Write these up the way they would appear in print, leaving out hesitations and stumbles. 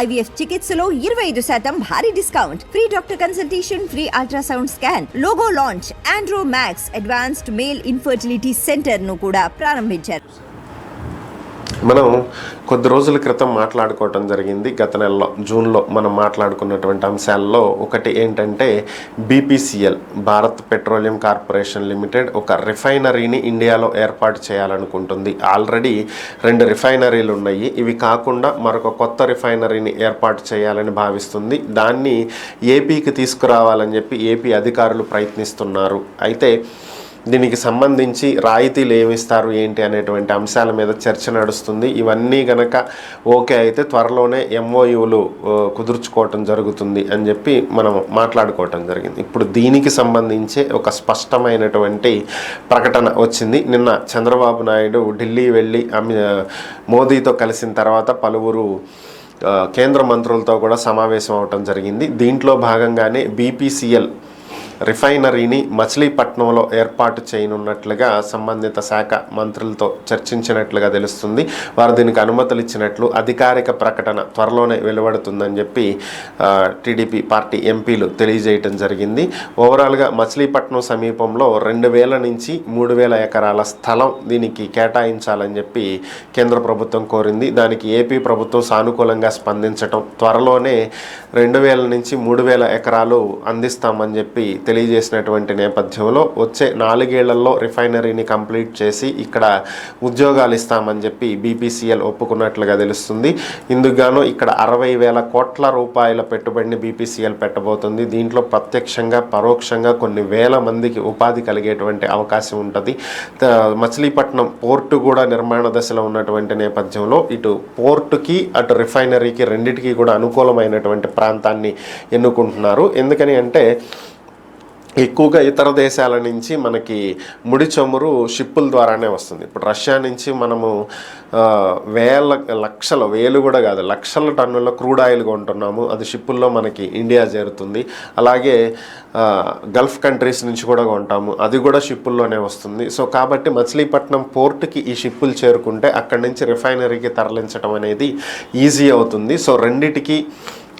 IVF చికిత్సలో 25% భారీ discount, free doctor consultation, free ultrasound scan, logo launch, Andro max advanced male infertility centre ను కూడా ప్రారంభించారు. మనం కొద్ది రోజుల క్రితం మాట్లాడుకోవటం జరిగింది. గత నెలలో జూన్లో మనం మాట్లాడుకున్నటువంటి అంశాల్లో ఒకటి ఏంటంటే BPCL, Bharat petroleum corporation limited ఒక రిఫైనరీని ఇండియాలో ఏర్పాటు చేయాలనుకుంటుంది. ఆల్రెడీ 2 రిఫైనరీలు ఉన్నాయి. ఇవి కాకుండా మరొక కొత్త రిఫైనరీని ఏర్పాటు చేయాలని భావిస్తుంది. దాన్ని ఏపీకి తీసుకురావాలని చెప్పి ఏపీ అధికారులు ప్రయత్నిస్తున్నారు. అయితే దీనికి సంబంధించి రాయితీలు ఏమిస్తారు ఏంటి అనేటువంటి అంశాల మీద చర్చ నడుస్తుంది. ఇవన్నీ గనక ఓకే అయితే త్వరలోనే ఎంఓయూలు కుదుర్చుకోవటం జరుగుతుంది అని చెప్పి మనం మాట్లాడుకోవటం జరిగింది. ఇప్పుడు దీనికి సంబంధించి ఒక స్పష్టమైనటువంటి ప్రకటన వచ్చింది. నిన్న చంద్రబాబు నాయుడు ఢిల్లీ వెళ్ళి మోదీతో కలిసిన తర్వాత పలువురు కేంద్ర మంత్రులతో కూడా సమావేశం అవటం జరిగింది. దీంట్లో భాగంగానే బీపీసీఎల్ రిఫైనరీని మచిలీపట్నంలో ఏర్పాటు చేయనున్నట్లుగా సంబంధిత శాఖ మంత్రులతో చర్చించినట్లుగా తెలుస్తుంది. వారు దీనికి అనుమతులు ఇచ్చినట్లు అధికారిక ప్రకటన త్వరలోనే వెలువడుతుందని చెప్పి టీడీపీ పార్టీ ఎంపీలు తెలియజేయటం జరిగింది. ఓవరాల్గా మచిలీపట్నం సమీపంలో 2000 నుంచి 3000 ఎకరాల స్థలం దీనికి కేటాయించాలని చెప్పి కేంద్ర ప్రభుత్వం కోరింది. దానికి ఏపీ ప్రభుత్వం సానుకూలంగా స్పందించటం, త్వరలోనే 2000 నుంచి 3000 ఎకరాలు అందిస్తామని చెప్పి తెలియజేసినటువంటి నేపథ్యంలో వచ్చే 4 ఏళ్లలో రిఫైనరీని కంప్లీట్ చేసి ఇక్కడ ఉద్యోగాలు ఇస్తామని చెప్పి బీపీసీఎల్ ఒప్పుకున్నట్లుగా తెలుస్తుంది. ఇందుకుగాను ఇక్కడ 60,000 కోట్ల రూపాయల పెట్టుబడిని బీపీసీఎల్ పెట్టబోతుంది. దీంట్లో ప్రత్యక్షంగా పరోక్షంగా కొన్ని వేల మందికి ఉపాధి కలిగేటువంటి అవకాశం ఉంటుంది. మచిలీపట్నం పోర్టు కూడా నిర్మాణ దశలో ఉన్నటువంటి నేపథ్యంలో ఇటు పోర్టుకి అటు రిఫైనరీకి రెండింటికి కూడా అనుకూలమైనటువంటి ప్రాంతాన్ని ఎన్నుకుంటున్నారు. ఎందుకని అంటే ఎక్కువగా ఇతర దేశాల నుంచి మనకి ముడి చమురు షిప్పుల ద్వారానే వస్తుంది. ఇప్పుడు రష్యా నుంచి మనము వేలు కూడా కాదు లక్షల టన్నుల క్రూడ్ ఆయిల్ కొంటున్నాము. అది షిప్పుల్లో మనకి ఇండియా చేరుతుంది. అలాగే గల్ఫ్ కంట్రీస్ నుంచి కూడా కొంటాము, అది కూడా షిప్పుల్లోనే వస్తుంది. సో కాబట్టి మచిలీపట్నం పోర్టుకి ఈ షిప్పులు చేరుకుంటే అక్కడి నుంచి రిఫైనరీకి తరలించడం అనేది ఈజీ అవుతుంది. సో రెండిటికి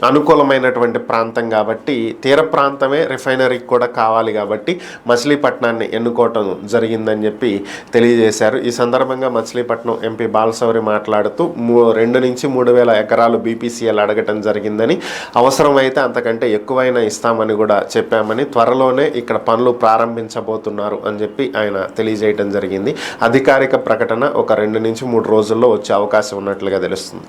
అనుకూలమైనటువంటి ప్రాంతం కాబట్టి తీర ప్రాంతమే రిఫైనరీకి కూడా కావాలి కాబట్టి మచిలీపట్నాన్ని ఎన్నుకోవటం జరిగిందని చెప్పి తెలియజేశారు. ఈ సందర్భంగా మచిలీపట్నం ఎంపీ బాలశౌరి మాట్లాడుతూ 2 నుంచి 3000 ఎకరాలు బీపీసీఎల్ అడగటం జరిగిందని, అవసరమైతే అంతకంటే ఎక్కువైనా ఇస్తామని కూడా చెప్పామని, త్వరలోనే ఇక్కడ పనులు ప్రారంభించబోతున్నారు అని చెప్పి ఆయన తెలియజేయటం జరిగింది. అధికారిక ప్రకటన ఒక 2 నుంచి 3 రోజుల్లో వచ్చే అవకాశం ఉన్నట్లుగా తెలుస్తుంది.